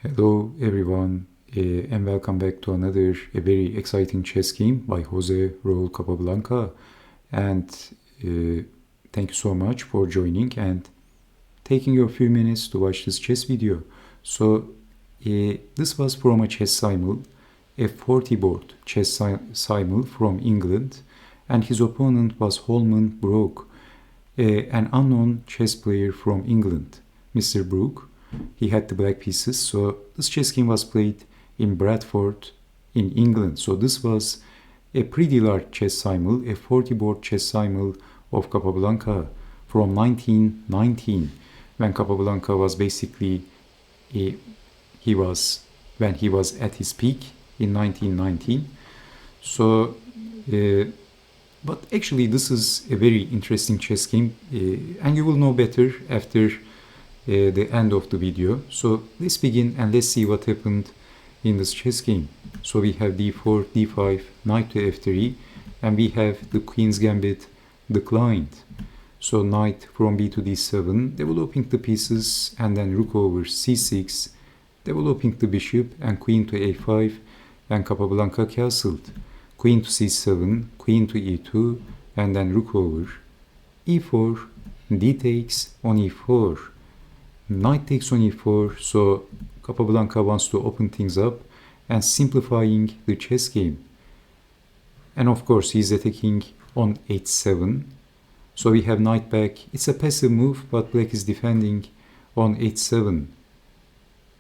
Hello everyone, and welcome back to another very exciting chess game by Jose Raul Capablanca. And thank you so much for joining and taking your few minutes to watch this chess video. So this was from a chess Simul, a 40 board chess Simul from England, and his opponent was Holman Brooke, an unknown chess player from England, Mr. Brooke. He had the black pieces, so this chess game was played in Bradford in England. So this was a pretty large chess Simul, a 40 board chess Simul of Capablanca from 1919, when Capablanca was basically when he was at his peak in 1919. So but actually this is a very interesting chess game, and you will know better after the end of the video. So let's begin and let's see what happened in this chess game. So we have d4, d5, knight to f3, and we have the queen's gambit declined. So knight from b to d7, developing the pieces, and then rook over c6, developing the bishop, and queen to a5, and Capablanca castled. Queen to c7, queen to e2, and then rook over e4, d takes on e4. Knight takes on e4, so Capablanca wants to open things up and simplifying the chess game. And of course he's attacking on h7. So we have knight back. It's a passive move, but black is defending on h7.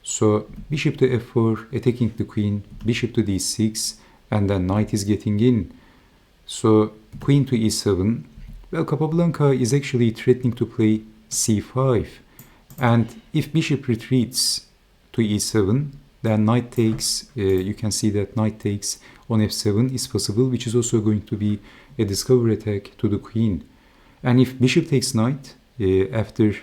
So bishop to f4, attacking the queen, bishop to d6, and then knight is getting in. So queen to e7. Well, Capablanca is actually threatening to play c5. And if bishop retreats to e7, then knight takes, you can see that knight takes on f7 is possible, which is also going to be a discovery attack to the queen. And if bishop takes knight after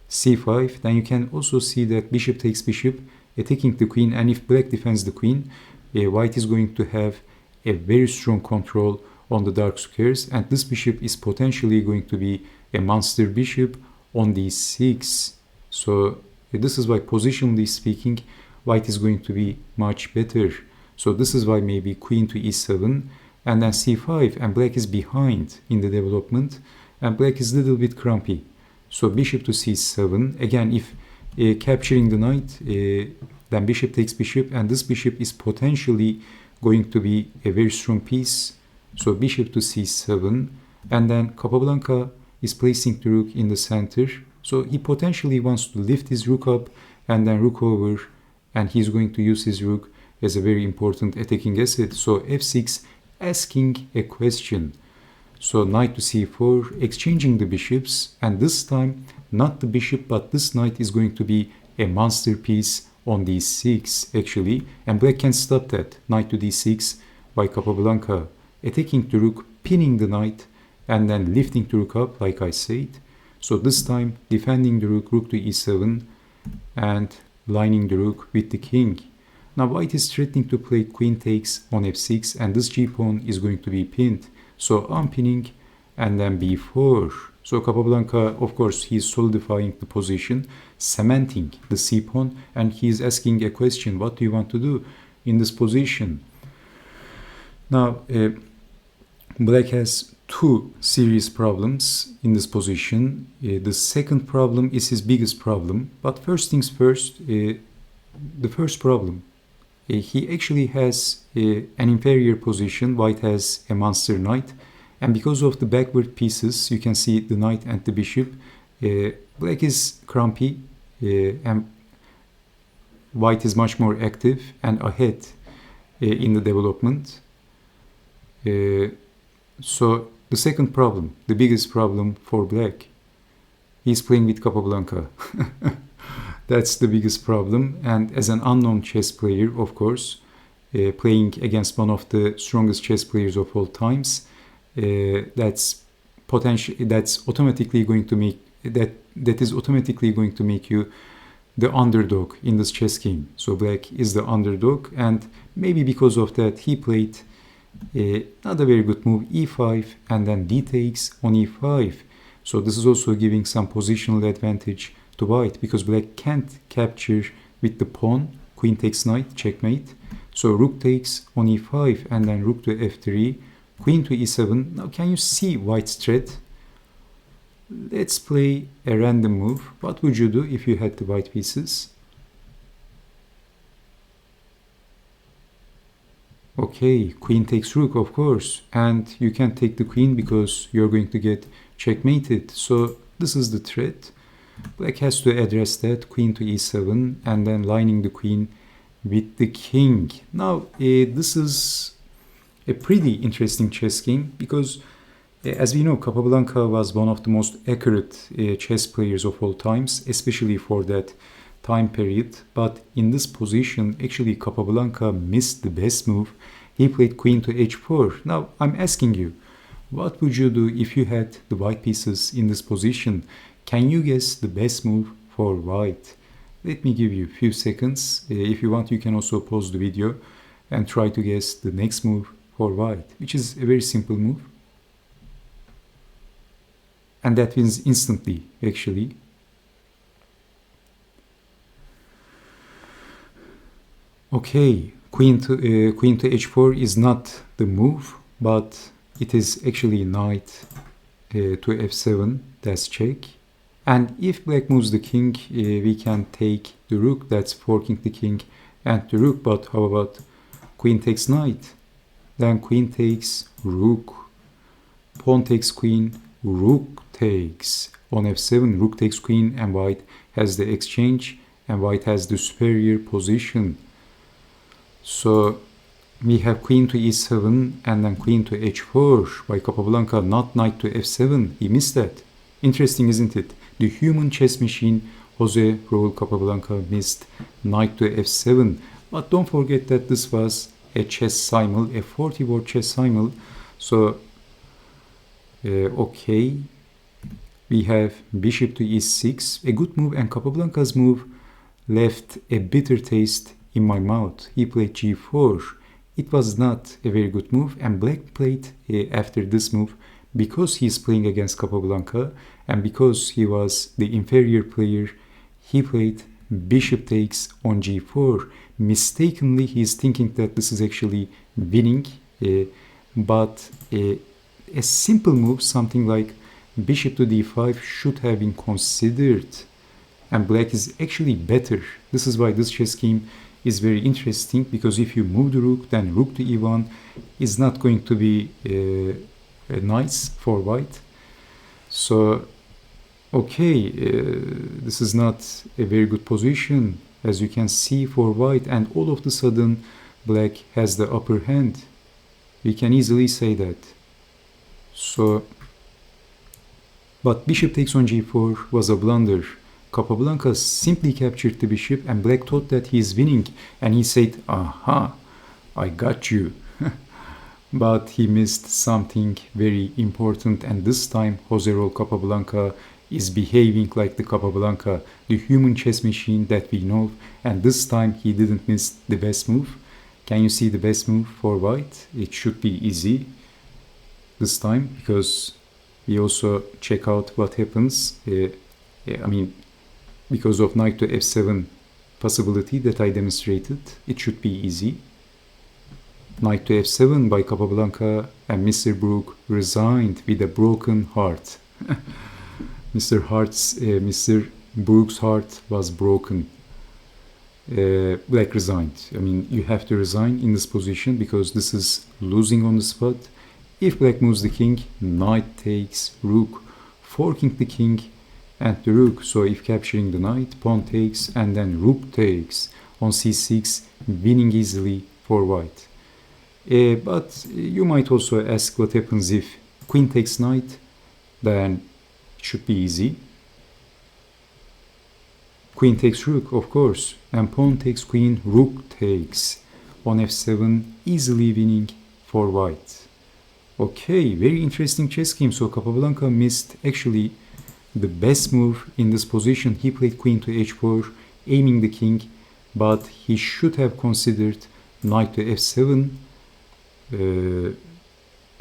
c5, then you can also see that bishop takes bishop, attacking the queen. And if black defends the queen, white is going to have a very strong control on the dark squares. And this bishop is potentially going to be a monster bishop on d6. So this is why, positionally speaking, white is going to be much better. So this is why maybe queen to e7 and then c5, and black is behind in the development, and black is a little bit crumpy. So bishop to c7, again, if capturing the knight, then bishop takes bishop, and this bishop is potentially going to be a very strong piece. So bishop to c7, and then Capablanca is placing the rook in the center. So he potentially wants to lift his rook up and then rook over, and he's going to use his rook as a very important attacking asset. So f6, asking a question. So knight to c4, exchanging the bishops, and this time not the bishop but this knight is going to be a monster piece on d6 actually, and black can stop that. Knight to d6 by Capablanca, attacking the rook, pinning the knight, and then lifting the rook up like I said. So this time defending the rook, rook to e7, and lining the rook with the king. Now white is threatening to play queen takes on f6, and this g-pawn is going to be pinned. So unpinning and then b4. So Capablanca, of course, he is solidifying the position, cementing the c-pawn, and he is asking a question: what do you want to do in this position? Now black has two serious problems in this position. The second problem is his biggest problem. But first things first, the first problem, he actually has an inferior position. White has a monster knight, and because of the backward pieces, you can see the knight and the bishop, black is crumpy, and white is much more active and ahead in the development. So the second problem, the biggest problem for black, he's playing with Capablanca. That's the biggest problem. And as an unknown chess player, of course, playing against one of the strongest chess players of all times, that's automatically going to make that is automatically going to make you the underdog in this chess game. So black is the underdog, and maybe because of that he played not a very good move, e5, and then d takes on e5. So this is also giving some positional advantage to white, because black can't capture with the pawn queen takes knight, checkmate. So rook takes on e5 and then rook to f3, queen to e7. Now can you see white's threat? Let's play a random move. What would you do if you had the white pieces? Okay, queen takes rook, of course, and you can't take the queen because you're going to get checkmated. So this is the threat. Black has to address that, queen to e7, and then lining the queen with the king. Now, this is a pretty interesting chess game because, as we know, Capablanca was one of the most accurate chess players of all times, especially for that time period. But in this position, actually, Capablanca missed the best move. He played queen to h4. Now, I'm asking you, what would you do if you had the white pieces in this position? Can you guess the best move for white? Let me give you a few seconds. If you want, you can also pause the video and try to guess the next move for white, which is a very simple move. And that wins instantly, actually. Okay, queen to h4 is not the move, but it is actually knight to f7. That's check. And if black moves the king, we can take the rook. That's forking the king and the rook. But how about queen takes knight? Then queen takes rook. Pawn takes queen. Rook takes on f7. Rook takes queen, and white has the exchange, and white has the superior position. So we have queen to e7 and then queen to h4 by Capablanca, not knight to f7. He missed that. Interesting, isn't it? The human chess machine, Jose Raul Capablanca, missed knight to f7. But don't forget that this was a chess simul, a 40-word chess simul. So, okay, we have bishop to e6, a good move, and Capablanca's move left a bitter taste in my mouth. He played g4. It was not a very good move, and black played after this move because he's playing against Capablanca and because he was the inferior player. He played bishop takes on g4. Mistakenly, he's thinking that this is actually winning, but a simple move, something like bishop to d5, should have been considered, and black is actually better. This is why this chess game is very interesting, because if you move the rook, then rook to e1 is not going to be nice for white. So, okay, this is not a very good position, as you can see, for white, and all of a sudden black has the upper hand. We can easily say that. So, but bishop takes on g4 was a blunder. Capablanca simply captured the bishop, and black thought that he is winning, and he said, aha, I got you. But he missed something very important, and this time Jose Raul Capablanca is behaving like the Capablanca, the human chess machine that we know, and this time he didn't miss the best move. Can you see the best move for white? It should be easy this time, because we also check out what happens. Because of knight to f7 possibility that I demonstrated, it should be easy. Knight to f7 by Capablanca, and Mr. Brooke resigned with a broken heart. Mr. Brooke's heart was broken. Black resigned. I mean, you have to resign in this position because this is losing on the spot. If black moves the king, knight takes rook, forking the king and the rook. So if capturing the knight, pawn takes, and then rook takes on c6, winning easily for white. But you might also ask what happens if queen takes knight. Then it should be easy. Queen takes rook, of course, and pawn takes queen, rook takes on f7, easily winning for white. Okay, very interesting chess game. So Capablanca missed actually the best move in this position. He played queen to h4, aiming the king, but he should have considered knight to f7,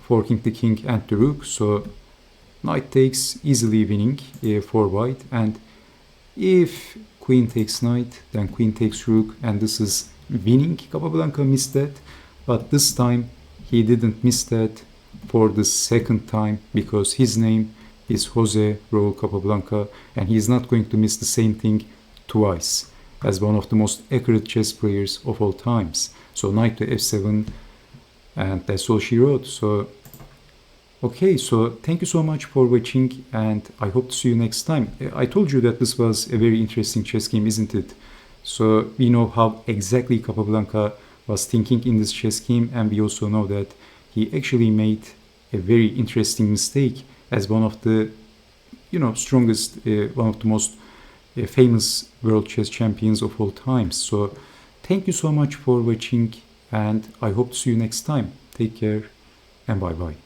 forking the king and the rook. So knight takes, easily winning for white. And if queen takes knight, then queen takes rook, and this is winning. Capablanca missed that, but this time he didn't miss that for the second time because his name is Jose Raul Capablanca, and he's not going to miss the same thing twice as one of the most accurate chess players of all times. So knight to f7, and that's all she wrote. So okay, so thank you so much for watching, and I hope to see you next time. I told you that this was a very interesting chess game, isn't it? So we know how exactly Capablanca was thinking in this chess game, and we also know that he actually made a very interesting mistake as one of the strongest, one of the most famous world chess champions of all times. So thank you so much for watching, and I hope to see you next time. Take care and bye bye.